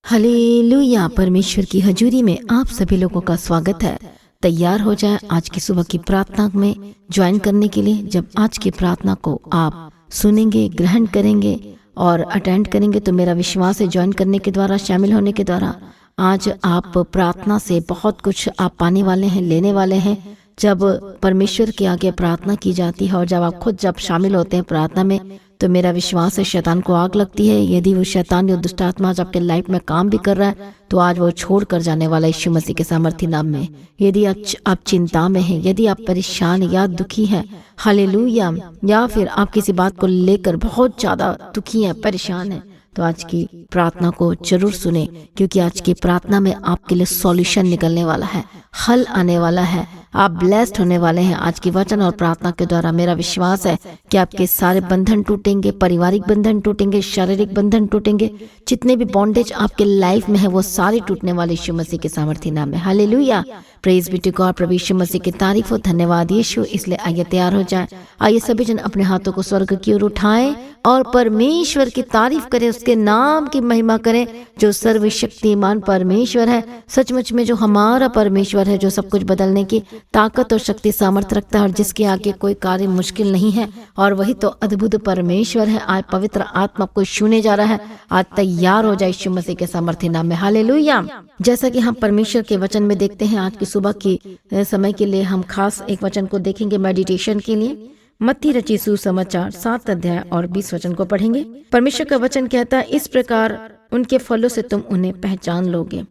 Hallelujah. परमेश्वर की हजूरी में आप सभी लोगों का स्वागत है। तैयार हो जाए आज की सुबह की प्रार्थना में ज्वाइन करने के लिए। जब आज की प्रार्थना को आप सुनेंगे, ग्रहण करेंगे और अटेंड करेंगे तो मेरा विश्वास है ज्वाइन करने के द्वारा, शामिल होने के द्वारा आज आप प्रार्थना से बहुत कुछ आप पाने वाले हैं, लेने वाले हैं। जब परमेश्वर के आगे प्रार्थना की जाती है और जब आप खुद शामिल होते हैं प्रार्थना में तो मेरा विश्वास है शैतान को आग लगती है। यदि वो शैतान या दुष्ट आत्मा आज आपके लाइफ में काम भी कर रहा है तो आज वो छोड़ कर जाने वाला यीशु मसीह के सामर्थी नाम में। यदि आप चिंता में हैं, यदि आप परेशान या दुखी हैं, हालेलुया, या फिर आप किसी बात को लेकर बहुत ज्यादा दुखी हैं, परेशान हैं, तो आज की प्रार्थना को जरूर सुने, क्योंकि आज की प्रार्थना में आपके लिए सॉल्यूशन निकलने वाला है, हल आने वाला है, आप ब्लेस्ड होने वाले हैं। आज की वचन और प्रार्थना के द्वारा मेरा विश्वास है कि आपके सारे बंधन टूटेंगे, पारिवारिक बंधन टूटेंगे, शारीरिक बंधन टूटेंगे, जितने भी बॉन्डेज आपके लाइफ में है वो सारे टूटने वाले यीशु मसीह के सामर्थी नाम में। हालेलुया, प्रेज बी टू गॉड। प्रभु यीशु मसीह की तारीफ हो, धन्यवाद यीशु। इसलिए आइए तैयार हो जाए, आइए सभी जन अपने हाथों को स्वर्ग की ओर उठाएं और परमेश्वर की तारीफ करें, उसके नाम की महिमा करें जो सर्वशक्तिमान परमेश्वर है। सचमुच में जो हमारा परमेश्वर है, जो सब कुछ बदलने की ताकत और शक्ति सामर्थ्य रखता है और जिसके आगे कोई कार्य मुश्किल नहीं है, और वही तो अद्भुत परमेश्वर है। आज पवित्र आत्मा को छूने जा रहा है। आज तैयार हो जाए यीशु मसीह के सामर्थ्य नाम में। हालेलुया। जैसा कि हम परमेश्वर के वचन में देखते हैं, आज की सुबह की समय के लिए हम खास एक वचन को देखेंगे मेडिटेशन के लिए। मत्ती रचित सुसमाचार 7 अध्याय और 20 वचन को पढ़ेंगे। परमेश्वर का वचन कहता है, इस प्रकार उनके फलों से तुम उन्हें पहचान लोगे।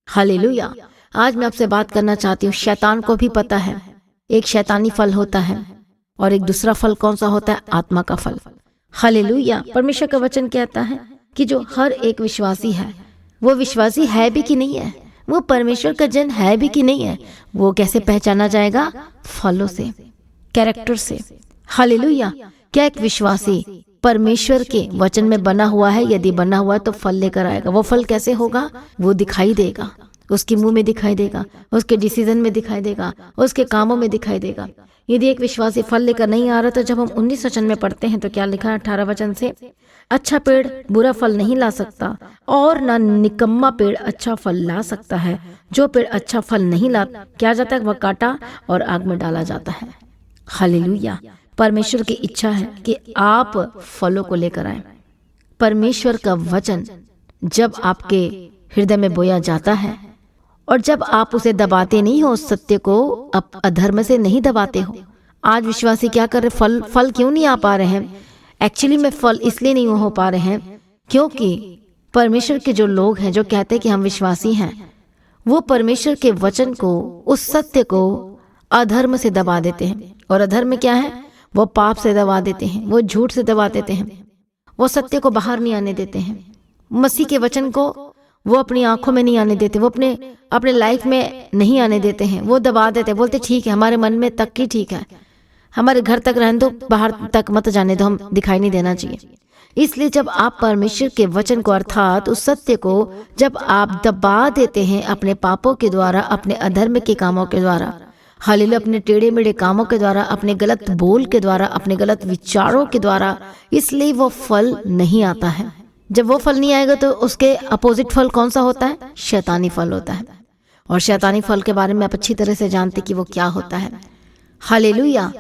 हालेलुया। आज मैं आपसे बात करना चाहती हूँ, शैतान को भी पता है एक शैतानी फल होता है और एक दूसरा फल कौन सा होता है, आत्मा का फल। हालेलुया। परमेश्वर का वचन कहता है कि जो हर एक विश्वासी है, वो विश्वासी है भी कि नहीं है, वो परमेश्वर का जन है भी कि नहीं है, वो कैसे पहचाना जाएगा, फलों से, कैरेक्टर से। हालेलुया। क्या एक विश्वासी परमेश्वर के वचन में बना हुआ है? यदि बना हुआ है तो फल लेकर आएगा। वो फल कैसे होगा, वो दिखाई देगा, उसके मुंह में दिखाई देगा, उसके डिसीजन में दिखाई देगा, उसके कामों में दिखाई देगा। यदि एक विश्वासी फल लेकर नहीं आ रहा तो जब हम 19 वचन में पढ़ते हैं तो क्या लिखा है 18 वचन से, अच्छा पेड़ बुरा फल नहीं ला सकता और ना निकम्मा पेड़ अच्छा फल ला सकता है। जो पेड़ अच्छा फल नहीं ला क्या जाता है, वह काटा और आग में डाला जाता है। हालेलुया। परमेश्वर की इच्छा है कि आप फलों को लेकर आए। परमेश्वर का वचन जब आपके हृदय में बोया जाता है और जब आप उसे दबाते नहीं हो, सत्य को आप अधर्म से नहीं दबाते हो। आज विश्वासी क्या कर रहे, फल क्यों नहीं आ पा रहे हैं? एक्चुअली में फल इसलिए नहीं हो पा रहे हैं क्योंकि परमेश्वर के जो लोग हैं, जो कहते हैं कि हम विश्वासी हैं, वो परमेश्वर के वचन को, उस सत्य को अधर्म से दबा देते हैं। और अधर्म क्या है, वो पाप से दबा देते हैं, वो झूठ से दबा देते हैं, वो सत्य को बाहर नहीं आने देते हैं, मसीह के वचन को वो अपनी आंखों में नहीं आने देते, वो अपने लाइफ में नहीं आने देते हैं, वो दबा देते हैं। बोलते ठीक है, हमारे मन में तक ही ठीक है, हमारे घर तक रहने दो, बाहर तक मत जाने दो, हम दिखाई नहीं देना चाहिए। इसलिए जब आप परमेश्वर के वचन को, अर्थात उस सत्य को जब आप दबा देते हैं अपने पापों के द्वारा, अपने अधर्म के कामों के द्वारा, हालेलुया, अपने टेढ़े मेढ़े कामों के द्वारा, अपने गलत बोल के द्वारा, अपने गलत विचारों के द्वारा, इसलिए वो फल नहीं आता है। जब वो फल नहीं आएगा तो उसके अपोजिट फल कौन सा होता है, शैतानी फल होता है। और शैतानी फल के बारे में आप अच्छी तरह से जानते कि वो क्या होता है। हालेलुया।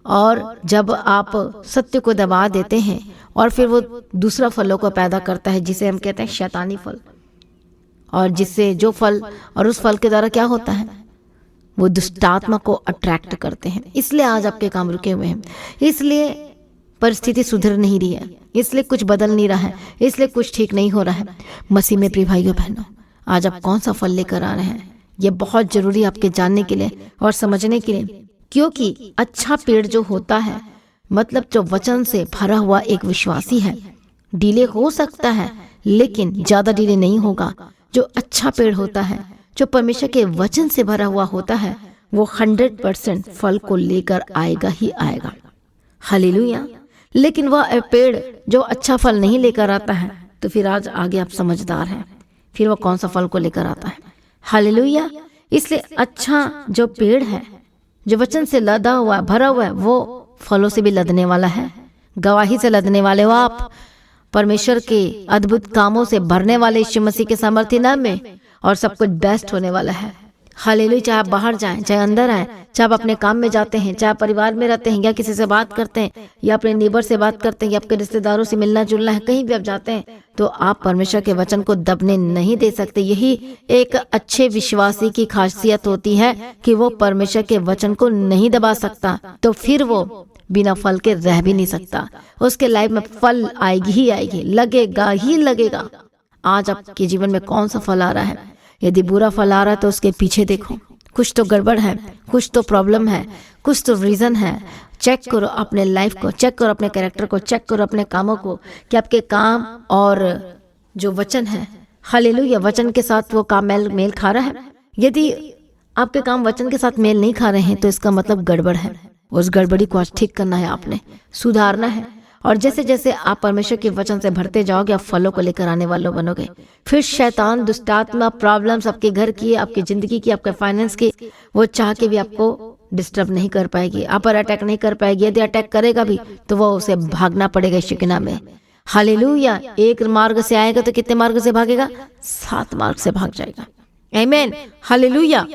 और जब आप सत्य को दबा देते हैं और फिर वो दूसरा फलों को पैदा करता है जिसे हम कहते हैं शैतानी फल, और जिससे जो फल, और उस फल के द्वारा क्या होता है, वो दुष्टात्मा को अट्रैक्ट करते हैं। इसलिए आज आपके काम रुके हुए हैं, इसलिए परिस्थिति सुधर नहीं रही है, इसलिए कुछ बदल नहीं रहा है, इसलिए कुछ ठीक नहीं हो रहा है। मसीह में प्रिय भाइयों बहनों, आज आप कौन सा फल लेकर आ रहे हैं, ये बहुत जरूरी है आपके जानने के लिए और समझने के लिए। क्योंकि अच्छा पेड़ जो होता है, मतलब जो वचन से भरा हुआ एक विश्वासी है, डिले हो सकता है लेकिन ज्यादा डिले नहीं होगा। जो अच्छा पेड़ होता है, जो परमेश्वर के वचन से भरा हुआ होता है, वो 100% फल को लेकर आएगा ही आएगा। हालेलुया। लेकिन वह पेड़ जो अच्छा फल नहीं लेकर आता है, तो फिर आज आगे आप समझदार हैं, फिर वो कौन सा फल को लेकर आता है। हालेलुया। इसलिए अच्छा जो पेड़ है, जो वचन से लदा हुआ, भरा हुआ है, वो फलों से भी लदने वाला है, गवाही से लदने वाले हो आप। परमेश्वर के अद्भुत कामों से भरने वाले यीशु मसीह के सामर्थ्य नाम में, और सब कुछ बेस्ट होने वाला है। हालेलुया। चाहे आप बाहर जाएं, चाहे अंदर आए, चाहे आप अपने काम में जाते हैं, चाहे परिवार में रहते हैं, या किसी से बात करते हैं, या अपने नेबर से बात करते हैं, या आपके रिश्तेदारों से मिलना जुलना है, कहीं भी आप जाते हैं, तो आप परमेश्वर के वचन को दबने नहीं दे सकते। यही एक अच्छे विश्वासी की खासियत होती है कि वो परमेश्वर के वचन को नहीं दबा सकता, तो फिर वो बिना फल के रह भी नहीं सकता। उसके लाइफ में फल आएगी ही आएगी, लगेगा ही लगेगा। आज आपके जीवन में कौन सा फल आ रहा है? यदि बुरा फल आ रहा है तो उसके पीछे देखो, कुछ तो गड़बड़ है, कुछ तो प्रॉब्लम है, कुछ तो रीजन है। चेक करो अपने लाइफ को, चेक करो अपने कैरेक्टर को, चेक करो अपने कामों को कि आपके काम और जो वचन है, हालेलुया, वचन के साथ वो काम मेल खा रहा है। यदि आपके काम वचन के साथ मेल नहीं खा रहे हैं तो इसका मतलब गड़बड़ है। उस गड़बड़ी को आज ठीक करना है, आपने सुधारना है। और जैसे जैसे आप परमेश्वर के वचन से भरते जाओगे, आप फलों को लेकर आने वालों बनोगे। फिर शैतान, दुष्टात्मा, प्रॉब्लम्स आपके घर की, आपकी जिंदगी की, आपके फाइनेंस की, वो चाह के भी आपको डिस्टर्ब नहीं कर पाएगी, आप पर अटैक नहीं कर पाएगी। यदि अटैक करेगा भी तो वो उसे भागना पड़ेगा यीशु के नाम में। हालेलुया। एक मार्ग से आएगा तो कितने मार्ग से भागेगा? 7 मार्ग से भाग जाएगा। आमीन, हालेलुया।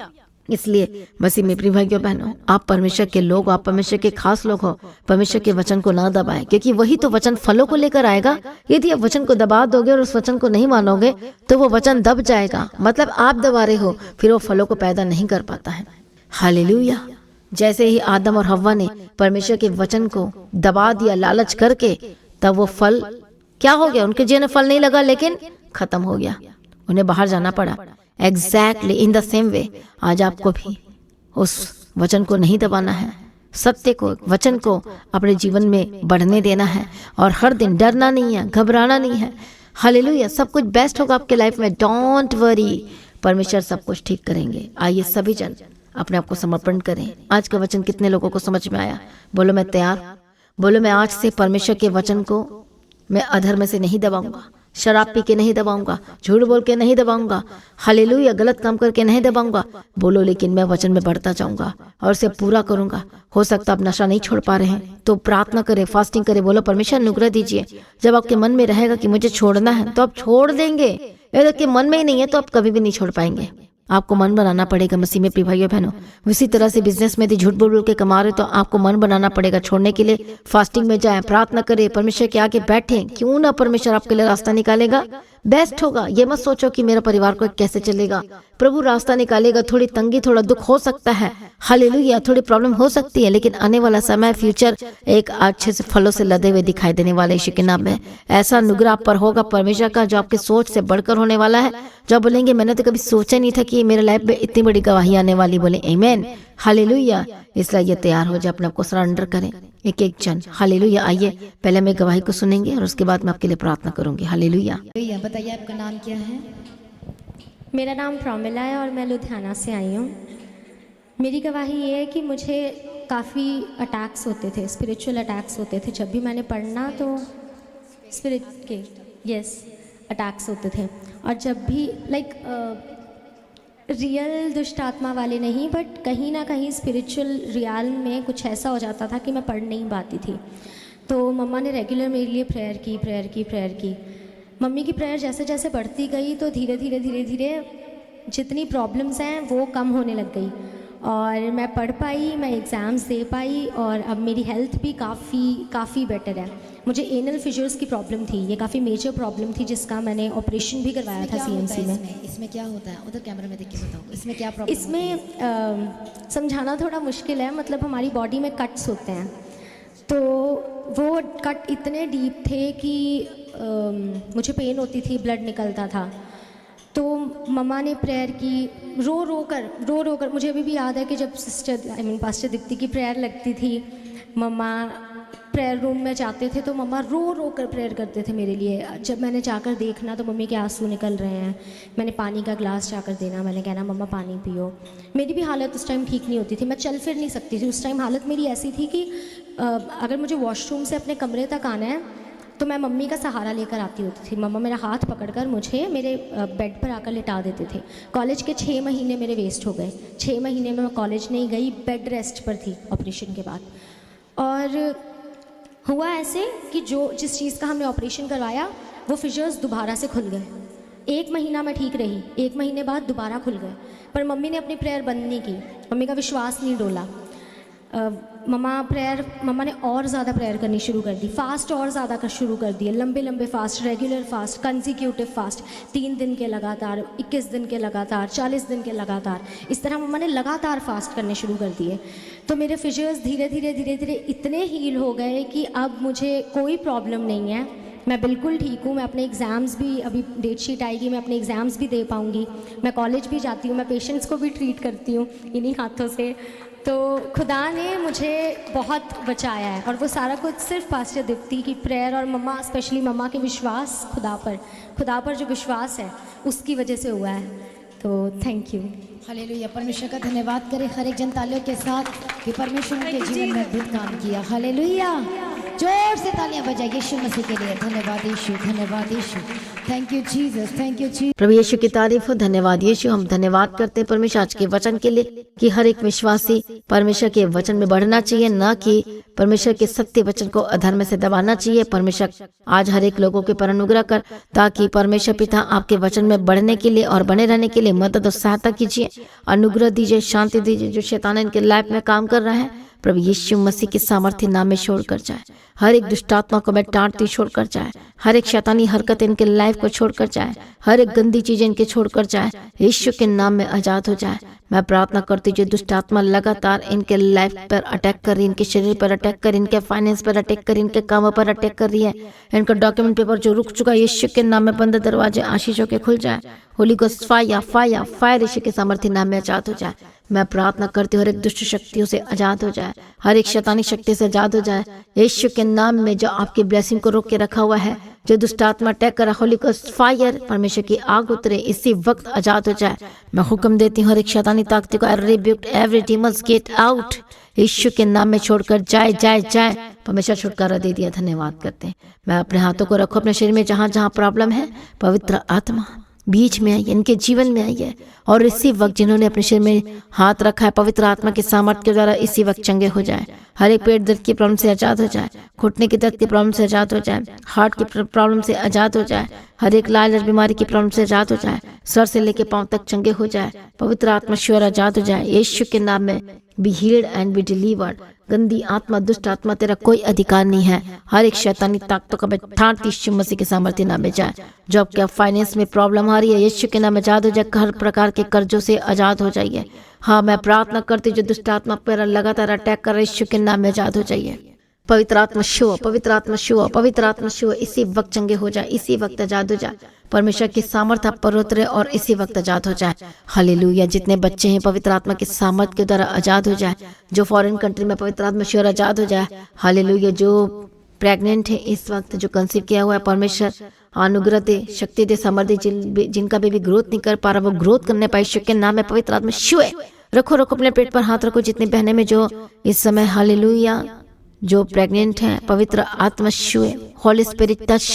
इसलिए मसीह में प्रिय भाइयों बहनों, आप परमेश्वर के लोग, आप परमेश्वर के खास लोग हो। परमेश्वर के वचन को ना दबाएं, क्योंकि वही तो वचन फलों को लेकर आएगा। यदि आप वचन को दबा दोगे और उस वचन को नहीं मानोगे तो वो वचन दब जाएगा, मतलब आप दबा रहे हो, फिर वो फलों को पैदा नहीं कर पाता है। हालेलुया। जैसे ही आदम और हव्वा ने परमेश्वर के वचन को दबा दिया लालच करके, तब वो फल क्या हो गया? उनके जीवन में फल नहीं लगा, लेकिन खत्म हो गया, उन्हें बाहर जाना पड़ा। Exactly in the same way आज आपको भी उस वचन को नहीं दबाना है, सत्य को, वचन को अपने जीवन में बढ़ने देना है, और हर दिन डरना नहीं है, घबराना नहीं है। हालेलुया। सब कुछ बेस्ट होगा आपके लाइफ में, डोंट वरी, परमेश्वर सब कुछ ठीक करेंगे। आइए सभी जन अपने आप को समर्पण करें। आज का वचन कितने लोगों को समझ में आया? बोलो मैं तैयार। बोलो मैं आज से परमेश्वर के वचन को मैं अधर्म से नहीं दबाऊंगा, शराब पी के नहीं दबाऊंगा, झूठ बोल के नहीं दबाऊंगा, हालेलुया, गलत काम करके नहीं दबाऊंगा। बोलो लेकिन मैं वचन में बढ़ता जाऊंगा और उसे पूरा करूंगा। हो सकता आप नशा नहीं छोड़ पा रहे हैं तो प्रार्थना करें, फास्टिंग करें, बोलो परमेश्वर अनुग्रह दीजिए। जब आपके मन में रहेगा कि मुझे छोड़ना है तो आप छोड़ देंगे। यदि आपके मन में ही नहीं है तो आप कभी भी नहीं छोड़ पाएंगे। आपको मन बनाना पड़ेगा मसीह में प्रिय भाइयों बहनों। इसी तरह से बिजनेस में यदि झूठ बोल बोल के कमा रहे तो आपको मन बनाना पड़ेगा छोड़ने के लिए। फास्टिंग में जाएं, प्रार्थना करें, परमेश्वर के आगे बैठें, क्यों ना परमेश्वर आपके लिए रास्ता निकालेगा, बेस्ट होगा। ये मत सोचो कि मेरा परिवार को कैसे चलेगा, प्रभु रास्ता निकालेगा। थोड़ी तंगी, थोड़ा दुख हो सकता है, हालेलुया, थोड़ी प्रॉब्लम हो सकती है, लेकिन आने वाला समय, फ्यूचर एक अच्छे से फलों से लदे हुए दिखाई देने वाले यीशु के नाम में। ऐसा अनुग्रह आप पर होगा परमेश्वर का जो आपके सोच से बढ़कर होने वाला है। जो बोलेंगे मैंने तो कभी सोचा नहीं था कि मेरे लाइफ में इतनी बड़ी गवाही आने वाली, बोले आमीन, हालेलुया। इसलिए ये तैयार हो जाए, अपने आप को सरेंडर करें एक एक जन। हालेलुया। आइए पहले मैं गवाही को सुनेंगे और उसके बाद मैं आपके लिए प्रार्थना करूंगी। हालेलुया। बताइए आपका नाम क्या है? मेरा नाम प्रमिला है और मैं लुधियाना से आई हूँ। मेरी गवाही ये है कि मुझे काफ़ी अटैक्स होते थे, स्पिरिचुअल अटैक्स होते थे। जब भी मैंने पढ़ना तो स्पिरिट के अटैक्स होते थे। और जब भी रियल दुष्ट आत्मा वाले नहीं, बट कहीं ना कहीं स्पिरिचुअल रियल में कुछ ऐसा हो जाता था कि मैं पढ़ नहीं पाती थी। तो मम्मा ने रेगुलर मेरे लिए प्रेयर की। मम्मी की प्रेयर जैसे जैसे बढ़ती गई तो धीरे धीरे जितनी प्रॉब्लम्स हैं वो कम होने लग गई और मैं पढ़ पाई, मैं एग्ज़ाम्स दे पाई और अब मेरी हेल्थ भी काफ़ी बेटर है। मुझे एनल फिशर्स की प्रॉब्लम थी, ये काफ़ी मेजर प्रॉब्लम थी जिसका मैंने ऑपरेशन भी करवाया था सीएमसी में। इसमें क्या होता है? उधर कैमरा में देख के बताओ, इसमें क्या प्रॉब्लम? इसमें समझाना थोड़ा मुश्किल है। मतलब हमारी बॉडी में कट्स होते हैं, तो वो कट इतने डीप थे कि मुझे पेन होती थी, ब्लड निकलता था। तो मम्मा ने प्रेयर की, रो रो कर मुझे अभी भी याद है कि जब पास्टर दीप्ति की प्रेयर लगती थी, मम्मा प्रेयर रूम में जाते थे तो मम्मा रो कर प्रेयर करते थे मेरे लिए। जब मैंने जाकर देखना तो मम्मी के आंसू निकल रहे हैं, मैंने पानी का ग्लास जाकर देना, मैंने कहना मम्मा पानी पियो। मेरी भी हालत उस टाइम ठीक नहीं होती थी, मैं चल फिर नहीं सकती थी। उस टाइम हालत मेरी ऐसी थी कि अगर मुझे वॉशरूम से अपने कमरे तक आना है तो मैं मम्मी का सहारा लेकर आती होती थी। मम्मा मेरा हाथ पकड़कर मुझे मेरे बेड पर आकर लिटा देते थे। कॉलेज के 6 महीने मेरे वेस्ट हो गए। 6 महीने में मैं कॉलेज नहीं गई, बेड रेस्ट पर थी ऑपरेशन के बाद। और हुआ ऐसे कि जिस चीज़ का हमने ऑपरेशन करवाया वो फिशर्स दोबारा से खुल गए। 1 महीना मैं ठीक रही, 1 महीने बाद दोबारा खुल गए, पर मम्मी ने अपनी प्रेयर बंद नहीं की, मम्मी का विश्वास नहीं डोला। मम्मा ने और ज़्यादा प्रेयर करनी शुरू कर दी, फास्ट और ज़्यादा शुरू कर दिए, लंबे लंबे fast, regular fast, consecutive fast, 3 दिन के लगातार, 21 दिन के लगातार, 40 दिन के लगातार, इस तरह मम्मा ने लगातार फास्ट करने शुरू कर दिए। तो मेरे फिशर्स धीरे धीरे इतने हील हो गए कि अब मुझे कोई प्रॉब्लम नहीं है, मैं बिल्कुल ठीक हूँ। मैं अपने एग्ज़ाम्स भी, अभी डेट शीट आएगी, मैं अपने एग्ज़ाम्स भी दे पाऊँगी, मैं कॉलेज भी जाती हूँ, मैं पेशेंट्स को भी ट्रीट करती हूँ इन्हीं हाथों से। तो खुदा ने मुझे बहुत बचाया है, और वो सारा कुछ सिर्फ पास्टर दीप्ति की प्रेयर और मम्मा, स्पेशली मम्मा के विश्वास खुदा पर जो विश्वास है उसकी वजह से हुआ है। तो थैंक यू। हालेलुया, परमेश्वर का धन्यवाद करें हर एक जन तालियों के साथ कि परमेश्वर उनके जीवन में अद्भुत काम किया। हालेलुया, जोर से तालियां बजाइए यीशु मसीह के लिए। धन्यवाद यीशु, धन्यवाद Yeshu, thank you Jesus, thank you Jesus. प्रभु यीशु की तारीफ हो, धन्यवाद यीशु। हम धन्यवाद करते हैं परमेश्वर आज के वचन के लिए कि हर एक विश्वासी परमेश्वर के वचन में बढ़ना चाहिए, न कि परमेश्वर के सत्य वचन को अधर्म से दबाना चाहिए। परमेश्वर आज हर एक लोगों के पर अनुग्रह कर, ताकि परमेश्वर पिता आपके वचन में बढ़ने के लिए और बने रहने के लिए मदद और सहायता कीजिए, अनुग्रह दीजिए, शांति दीजिए। जो शैतान इनके लाइफ में काम कर रहा है प्रभु यीशु मसीह के सामर्थ्य नाम में छोड़कर जाए, हर एक दुष्ट आत्मा को मैं डांटती छोड़कर जाए, हर एक शैतानी हरकत इनके लाइफ को छोड़कर जाए, हर एक गंदी चीजें इनके छोड़कर जाए, यीशु के नाम में आजाद हो जाए। मैं प्रार्थना करती हूँ जो दुष्ट आत्मा लगातार इनके लाइफ पर अटैक कर रही है, इनके शरीर पर अटैक कर, इनके फाइनेंस पर अटैक कर, इनके कामों पर अटैक कर रही है, इनका डॉक्यूमेंट पेपर जो रुक चुका है, यीशु के नाम में बंद दरवाजे आशीषों के खुल जाए। Holy ghost fire fire fire Yeshu के सामर्थ्य नाम में आजाद हो जाए। मैं प्रार्थना करती हूँ हर एक दुष्ट शक्तियों से आजाद हो जाए, हर एक शैतानी शक्ति से आजाद हो जाए। यीशु के नाम में जो आपकी ब्लेसिंग को रोक के रखा हुआ है, जो दुष्ट आत्मा अटैक करा, होली गोस्ट फायर परमेश्वर की आग उतरे, इसी वक्त आजाद हो जाए। मैं हुक्म देती हूँ हर एक शैतानी ताकत को, I rebuke every demons get out, Yeshu के नाम में छोड़कर जाए जाए जाए। परमेश्वर छुटकारा दे दिया, धन्यवाद करते हैं। मैं अपने हाथों को रखो अपने शरीर में, जहाँ जहाँ प्रॉब्लम है पवित्र आत्मा बीच में आई, इनके जीवन में आई है, और इसी वक्त जिन्होंने अपने शरीर में हाथ रखा है पवित्र आत्मा के सामर्थ्य के द्वारा इसी वक्त चंगे हो जाए। हर एक पेट दर्द की प्रॉब्लम से आजाद हो जाए, घुटने की दर्द की प्रॉब्लम से आजाद हो जाए, हार्ट की प्रॉब्लम से आजाद हो जाए, हर एक लाल बीमारी की प्रॉब्लम से आजाद हो जाए, सर से लेके पांव तक चंगे हो जाए, पवित्र आत्मा श्योर आजाद हो जाए। यीशु के नाम में be healed and be delivered. गंदी आत्मा, दुष्ट आत्मा, तेरा कोई अधिकार नहीं है। हर एक शैतानी ताकतों का बैठाट यीशु मसीह के सामर्थ्य नाम में जाए। जॉब क्या फाइनेंस में प्रॉब्लम आ रही है, यीशु के नाम में आजाद हो जाए। हर प्रकार के कर्जों से आजाद हो जाइए। हाँ, मैं प्रार्थना करती जो दुष्ट आत्मा पर लगातार अटैक कर रहे, यीशु के नाम में आजाद हो जाइए। पवित्र आत्मा शो, पवित्र आत्मा शो, पवित्र आत्मा शो, इसी वक्त चंगे हो जाए, इसी वक्त आजाद हो जाए। परमेश्वर की सामर्थ आप पर उतरे और इसी वक्त आजाद हो जाए। हालेलुया। जितने बच्चे हैं पवित्र आत्मा की सामर्थ के द्वारा आजाद हो जाए। जो फॉरेन कंट्री में पवित्र आत्मा श्योर आजाद हो जाए। हालेलुया। जो प्रेग्नेंट है इस वक्त, जो कंसीव किया हुआ है, परमेश्वर अनुग्रह दे, शक्ति दे, समृद्धि। जिनका बेबी ग्रोथ नहीं कर पा रहा वो ग्रोथ करने पाए, यीशु के नाम में पवित्र आत्मा शो। रखो रखो अपने पेट पर हाथ रखो। जितनी बहनें में जो इस समय हालेलुया जो प्रेग्नेंट हैं, पवित्र आत्मा show, Holi spirit touch.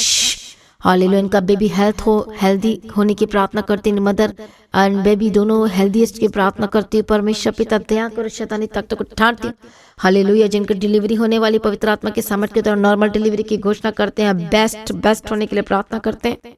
Hallelujah. इनका बेबी हेल्दी होने की प्रार्थना करती हूँ। मदर एंड बेबी दोनों हेल्दीएस्ट की प्रार्थना करती हूँ। परमेश्वर पिता दया करो, शैतानी ताकतों को ठाड़ती हूँ। हालेलुया। जिनकी डिलीवरी होने वाली पवित्र आत्मा के सामर्थ्य के द्वारा नॉर्मल डिलीवरी की घोषणा करते हैं, बेस्ट होने के लिए प्रार्थना करते हैं।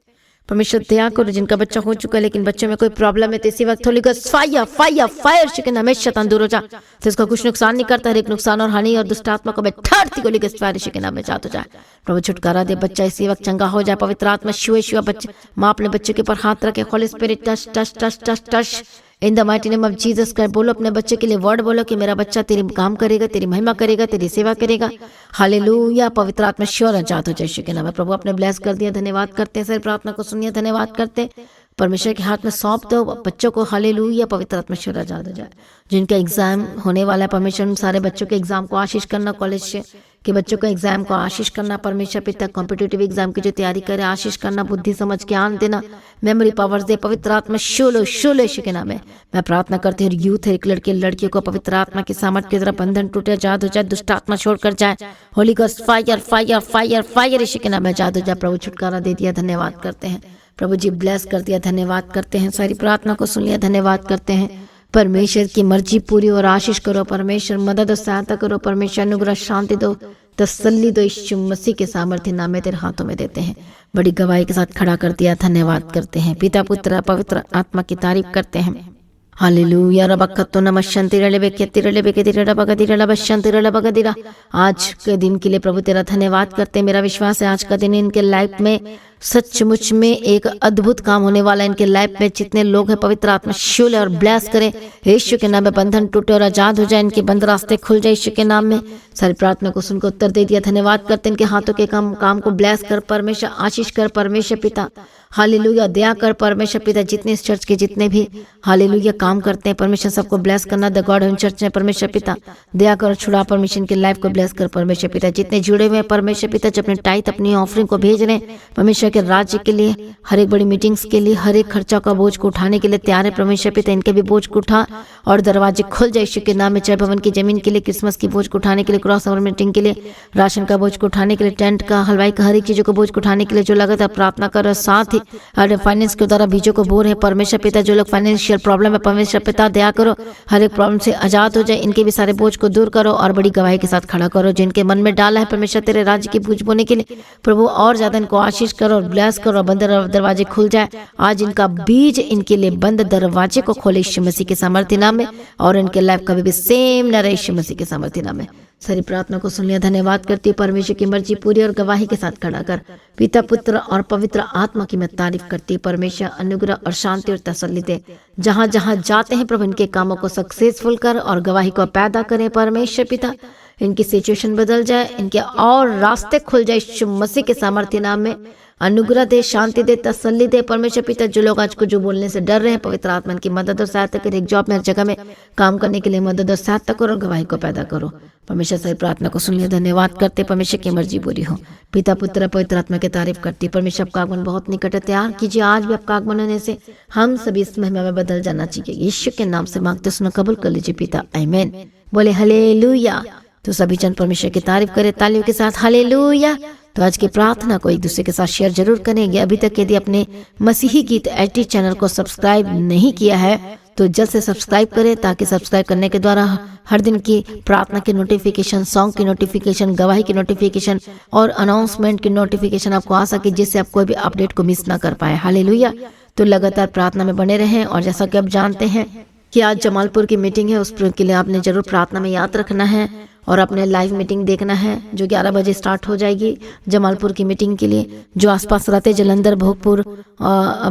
परमेश्वर दया करो। जिनका बच्चा हो चुका है लेकिन बच्चे में कोई प्रॉब्लम है, तो इसी वक्त Holi ghost fire fire fire शिकन हमेशा शैतान दूर हो जा, तो इसका कुछ नुकसान नहीं करता। हर एक नुकसान और हानि और दुष्ट आत्मा को बैठाती होली गोस्ट फायर शिकन हमें जात हो जाए। प्रभु छुटकारा दे, बच्चा इसी वक्त चंगा हो जाए। पवित्र आत्मा शिवा बच्चे, माँ अपने बच्चे के ऊपर हाथ रखे। Holi spirit touch touch touch touch touch in the mighty name of Jesus कर। बोलो अपने बच्चे के लिए वर्ड बोलो कि मेरा बच्चा तेरी काम करेगा, तेरी महिमा करेगा, तेरी सेवा करेगा। हालेलुया। पवित्र आत्मा श्योर आजाद हो जाए यीशु के नाम में। प्रभु आपने ब्लेस कर दिया, धन्यवाद करते हैं। सर प्रार्थना को सुनिए, धन्यवाद करते हैं। परमेश्वर के हाथ में सौंप दो बच्चों को। हालेलुया। पवित्र आत्मा श्योर आजाद हो जाए। जिनका एग्जाम होने वाला है, परमेश्वर उन सारे बच्चों के एग्जाम को आशीष करना, कॉलेज से के बच्चों का एग्जाम को आशीष करना। परमेश्वर पिता कॉम्पिटिटिव एग्जाम की जो तैयारी करे आशीष करना, बुद्धि समझ ज्ञान देना, मेमोरी पावर्स दे। पवित्र आत्मा शोलो यीशु के नाम में मैं प्रार्थना करती हूँ। यूथ है, एक लड़के लड़कियों को पवित्र आत्मा की सामर्थ्य की तरह बंधन टूटे, आजाद हो जाए, दुष्ट आत्मा छोड़कर जाए। Holy ghost fire fire fire fire Yeshu के नाम में आजाद हो जाए। प्रभु छुटकारा दे दिया, धन्यवाद करते हैं। प्रभु जी ब्लेस कर दिया, धन्यवाद करते हैं। सारी प्रार्थना को सुन लिया, धन्यवाद करते हैं। परमेश्वर की मर्जी पूरी और आशीष करो। परमेश्वर मदद और सहायता करो। परमेश्वर अनुग्रह शांति दो। तसल्ली दो यीशु मसीह के सामर्थ्य नाम में तेरे हाथों में देते हैं। बड़ी गवाही के साथ खड़ा कर दिया, धन्यवाद करते हैं। पिता पुत्र पवित्र आत्मा की तारीफ करते हैं। हालेलुया रबकतो नमश्शंति रलेबे केति रलेबे केति रबगदि रबश्शंति रबगदिरा। आज के दिन के लिए प्रभु तेरा धन्यवाद करते हैं। मेरा विश्वास है आज का दिन इनके लाइफ में सचमुच में एक अद्भुत काम होने वाला है। इनके लाइफ में जितने लोग हैं पवित्र आत्मा शूल और ब्लेस करे यीशु के नाम में। बंधन टूटे और आजाद हो जाए, इनके बंद रास्ते खुल जाए यीशु के नाम में। सारी प्रार्थना को सुनकर उत्तर दे दिया, धन्यवाद करते हैं। इनके हाथों के काम को ब्लेस कर परमेश्वर, आशीष कर परमेश्वर पिता। हालेलुया दया कर परमेश्वर पिता। जितने इस चर्च के जितने भी हालेलुया काम करते हैं परमेश्वर, सबको ब्लेस करना। द गॉड इन चर्च में परमेश्वर पिता दया कर, छुड़ा परमेश्वर की लाइफ को ब्लेस कर परमेश्वर पिता। जितने जुड़े हुए हैं परमेश्वर पिता, जो अपने टाइट अपनी ऑफरिंग को भेज रहे हैं परमेश्वर के राज्य के लिए, हर एक बड़ी मीटिंग्स के लिए, हर एक खर्चा का बोझ को उठाने के लिए तैयार है परमेश्वर पिता। इनके भी बोझ को उठा और दरवाजे खुल जाए यीशु के नाम में। जय भवन की जमीन के लिए, क्रिसमस की बोझ को उठाने के लिए, क्रॉस ओवर मीटिंग के लिए, राशन का बोझ को उठाने के लिए, टेंट का, हलवाई का, हर एक चीजों को बोझ को उठाने के लिए जो लगातार प्रार्थना कर रहे, साथ ही फाइनेंस के द्वारा बीजों को बोर है परमेश्वर पिता। जो लोग फाइनेंशियल प्रॉब्लम है परमेश्वर पिता दया करो, हर एक प्रॉब्लम से आजाद हो जाए। इनके भी सारे बोझ को दूर करो और बड़ी गवाही के साथ खड़ा करो। जिनके मन में डाला है परमेश्वर तेरे राज्य की बोझ बोने के लिए प्रभु, और ज्यादा इनको आशीष करो और ब्लेस करो। बंद दरवाजे खुल जाए आज। इनका बीज इनके लिए बंद दरवाजे को खोले यीशु मसीह के सामर्थ्य नाम में, और इनके लाइफ कभी भी सेम न रहे यीशु मसीह के सामर्थ्य नाम में। सारी प्रार्थना को सुन लिया, धन्यवाद करती है। परमेश्वर की मर्जी पूरी और गवाही के साथ खड़ा कर पिता पुत्र और पवित्र आत्मा की मैं तारीफ करती है। परमेश्वर अनुग्रह और शांति और तसल्ली दे। जहां जहां जाते हैं प्रभु इनके कामों को सक्सेसफुल कर और गवाही को पैदा करें परमेश्वर पिता। इनकी सिचुएशन बदल जाए, इनके और रास्ते खुल जाए यीशु मसीह के सामर्थ्य नाम में। अनुग्रह दे, शांति दे, तसल्ली दे परमेश्वर पिता। जो लोग आज को जो बोलने से डर रहे हैं पवित्र आत्मा की मदद और सहायता करे। एक जॉब में, हर जगह में काम करने के लिए मदद और सहायता करो और गवाही को पैदा करो परमेश्वर। सारी प्रार्थना को सुन लिया, धन्यवाद करते परमेश्वर की मर्जी पूरी हो। पिता पुत्र पवित्र आत्मा की तारीफ करती परमेश्वर। आपका आगमन बहुत निकट है, तैयार कीजिए आज भी आपका आगमन होने से हम सभी इस महिमा में बदल जाना चाहिए। यीशु के नाम से मांगते सुनो, कबूल कर लीजिए पिता, आमीन। बोले हालेलुया। तो सभी जन परमेश्वर की तारीफ करे तालियों के साथ, हालेलुया। तो आज की प्रार्थना को एक दूसरे के साथ शेयर जरूर करेंगे। अभी तक यदि अपने मसीही गीत एटी चैनल को सब्सक्राइब नहीं किया है तो जल्द से सब्सक्राइब करें, ताकि सब्सक्राइब करने के द्वारा हर दिन की प्रार्थना की नोटिफिकेशन, सॉन्ग की नोटिफिकेशन, गवाही की नोटिफिकेशन और अनाउंसमेंट की नोटिफिकेशन आपको आ सके, जिससे आप कोई भी अपडेट को मिस ना कर पाए। हालेलुया। तो लगातार प्रार्थना में बने रहें। और जैसा कि आप जानते हैं कि आज जमालपुर की मीटिंग है, उस के लिए आपने जरूर प्रार्थना में याद रखना है और अपने लाइव मीटिंग देखना है जो 11 बजे स्टार्ट हो जाएगी जमालपुर की मीटिंग के लिए। जो आसपास रहते जलंधर, भोगपुर,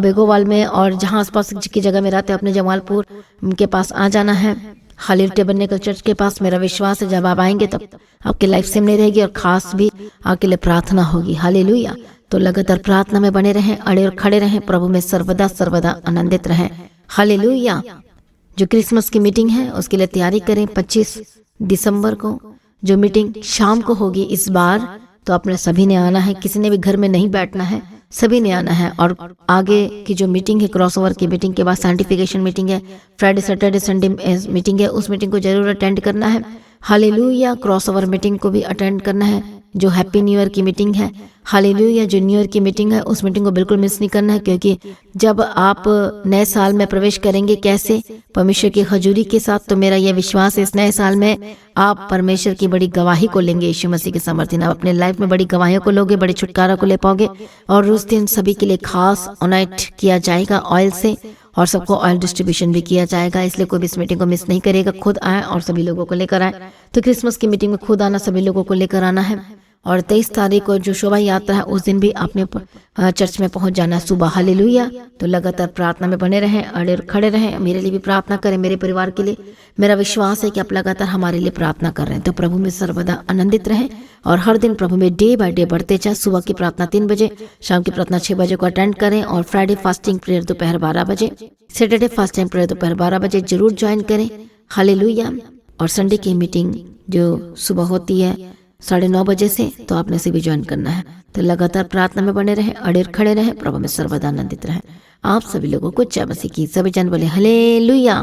बेगोवाल में और जहां आसपास की जगह में रहते अपने जमालपुर के पास आ जाना है। हालेलुया टेबरनेकल चर्च के पास। मेरा विश्वास है जब आप आएंगे तब आपकी लाइफ सेम नहीं रहेगी और खास भी आपके लिए प्रार्थना होगी। हालेलुया। तो लगातार प्रार्थना में बने रहें, अड़े और खड़े रहें, प्रभु में सर्वदा सर्वदा आनंदित रहें। हालेलुया। जो क्रिसमस की मीटिंग है उसके लिए तैयारी करें। 25 दिसंबर को जो मीटिंग शाम को होगी इस बार, तो अपने सभी ने आना है, किसी ने भी घर में नहीं बैठना है, सभी ने आना है। और आगे की जो मीटिंग है क्रॉसओवर की मीटिंग के बाद सैंटिफिकेशन मीटिंग है, फ्राइडे सैटरडे संडे मीटिंग है, उस मीटिंग को जरूर अटेंड करना है। हालेलुया। क्रॉसओवर मीटिंग को भी अटेंड करना है जो हैप्पी न्यू ईयर की मीटिंग है। हालेलुया। जो न्यू ईयर की मीटिंग है उस मीटिंग को बिल्कुल मिस नहीं करना है, क्योंकि जब आप नए साल में प्रवेश करेंगे कैसे परमेश्वर की हजूरी के साथ, तो मेरा यह विश्वास है इस नए साल में आप परमेश्वर की बड़ी गवाही को लेंगे यीशु मसीह के समर्थन। आप अपने लाइफ में बड़ी गवाहियों को लोगे, बड़े छुटकारा को ले पाओगे। और उस दिन सभी के लिए खास अनॉइंट किया जाएगा ऑयल से, और सबको ऑयल डिस्ट्रीब्यूशन भी किया जाएगा। इसलिए कोई भी इस मीटिंग को मिस नहीं करेगा, खुद आए और सभी लोगों को लेकर आए। तो क्रिसमस की मीटिंग में खुद आना, सभी लोगों को लेकर आना है। और 23 तारीख को जो शोभा यात्रा है उस दिन भी आपने चर्च में पहुंच जाना सुबह। हालेलुया। तो लगातार प्रार्थना में बने रहें, अड़े और खड़े रहें। मेरे लिए भी प्रार्थना करें, मेरे परिवार के लिए। मेरा विश्वास है कि आप लगातार हमारे लिए प्रार्थना कर रहे हैं। तो प्रभु में सर्वदा आनंदित रहें और हर दिन प्रभु में डे बाय डे बढ़ते जाए। सुबह की प्रार्थना 3 बजे, शाम की प्रार्थना 6 बजे को अटेंड करें। और फ्राइडे फास्टिंग प्रेयर दोपहर 12 बजे, सैटरडे फास्टिंग प्रेयर दोपहर 12 बजे जरूर ज्वाइन करें। हालेलुया। और संडे की मीटिंग जो सुबह होती है 9:30 बजे से, तो आपने से भी ज्वाइन करना है। तो लगातार प्रार्थना में बने रहें, अड़े खड़े रहें, प्रभु में सर्वदा आनंदित रहें। आप सभी लोगों को जय मसीह की। सभी जन बोले हालेलुया।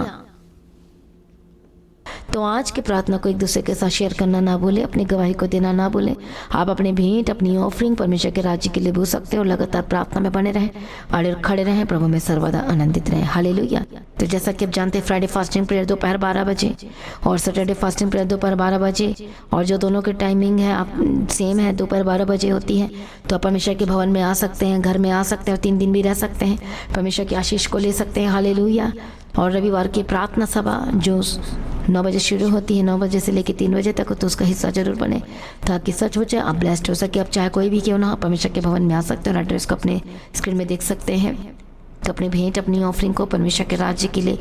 तो आज की प्रार्थना को एक दूसरे के साथ शेयर करना ना भूले, अपनी गवाही को देना ना भूले। आप अपने भेंट, अपनी ऑफरिंग परमेश्वर के राज्य के लिए भूल सकते हो। लगातार प्रार्थना में बने रहें, अड़े खड़े रहें, प्रभु में सर्वदा आनंदित रहें। हालेलुया। तो जैसा कि आप जानते हैं फ्राइडे फास्टिंग प्रेयर दोपहर 12 बजे और सैटरडे फास्टिंग प्रेयर दोपहर 12 बजे, और जो दोनों की टाइमिंग है आप सेम है, दोपहर 12 बजे होती है। तो आप परमेश्वर के भवन में आ सकते हैं, घर में आ सकते हैं और 3 दिन भी रह सकते हैं, परमेश्वर की आशीष को ले सकते हैं। हालेलुया। और रविवार की प्रार्थना सभा जो 9 बजे शुरू होती है, 9 बजे से लेकर 3 बजे तक, तो उसका हिस्सा जरूर बने ताकि सच हो जाए, आप ब्लेस्ड हो सके। आप चाहे कोई भी क्यों ना हो, परमेश्वर के भवन में आ सकते हैं और एड्रेस को अपने स्क्रीन में देख सकते हैं। तो अपनी भेंट, अपनी ऑफरिंग को परमेश्वर के राज्य के लिए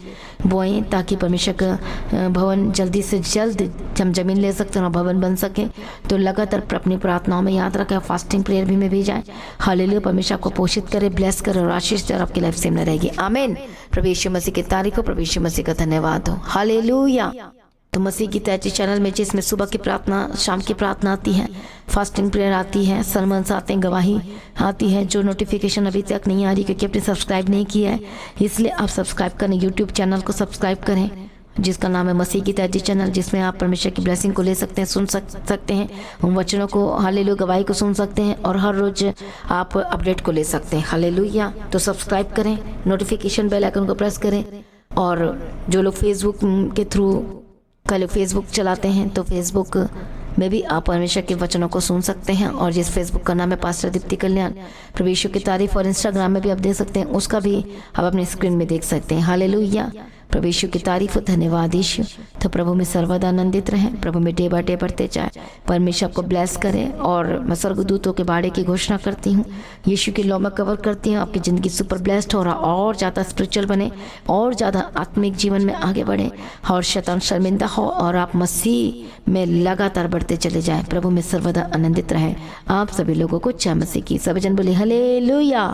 बोएं ताकि परमेश्वर का भवन जल्दी से जल्द हम जमीन ले सकते हैं और भवन बन सके। तो लगातार अपनी प्रार्थनाओं में याद रखें, फास्टिंग प्रेयर भी में भी जाए। हालेलुया। परमेश्वर आपको पोषित करे, ब्लेस करे और आशीष दे और आपकी लाइफ सेम न रहेगी। आमीन। प्रभु यीशु मसीह की तारीफ हो, प्रभु यीशु मसीह का धन्यवाद हो। हालेलुया। तो मसीह की तैयारी चैनल में जिसमें सुबह की प्रार्थना, शाम की प्रार्थना आती है, फास्टिंग प्रेयर आती है, सरमन्स आते हैं, गवाही आती है, जो नोटिफिकेशन अभी तक नहीं आ रही क्योंकि आपने सब्सक्राइब नहीं किया है, इसलिए आप सब्सक्राइब करें, यूट्यूब चैनल को सब्सक्राइब करें जिसका नाम है मसीह की तैयारी चैनल, जिसमें आप परमेश्वर की ब्लेसिंग को ले सकते हैं, सुन सकते हैं, उन वचनों को, हालेलुया, गवाही को सुन सकते हैं और हर रोज आप अपडेट को ले सकते हैं। हालेलुया। तो सब्सक्राइब करें, नोटिफिकेशन बेल आइकन को प्रेस करें। और जो लोग फेसबुक के थ्रू कल फेसबुक चलाते हैं तो फेसबुक में भी आप परमेश्वर के वचनों को सुन सकते हैं, और जिस फेसबुक का नाम है पास्टर दीप्ति कल्याण, प्रभु यीशु की तारीफ, और इंस्टाग्राम में भी आप देख सकते हैं, उसका भी आप अपने स्क्रीन में देख सकते हैं। हालेलुया। प्रभु यीशु की तारीफ, धन्यवाद यीशु। तो प्रभु में सर्वदा आनंदित रहें, प्रभु में डे बाय डे बढ़ते जाए, परमेश्वर आपको ब्लेस करे। और मैं स्वर्गदूतों के बाड़े की घोषणा करती हूँ, यीशु की लौ में कवर करती हूँ, आपकी ज़िंदगी सुपर ब्लेस्ड हो रहा, और ज़्यादा स्पिरिचुअल बने, और ज़्यादा आत्मिक जीवन में आगे बढ़े, और शैतान शर्मिंदा हो, और आप मसीह में लगातार बढ़ते चले जाएं। प्रभु में सर्वदा आनंदित रहे। आप सभी लोगों को जय मसीह की। सभी जन बोले हालेलुया।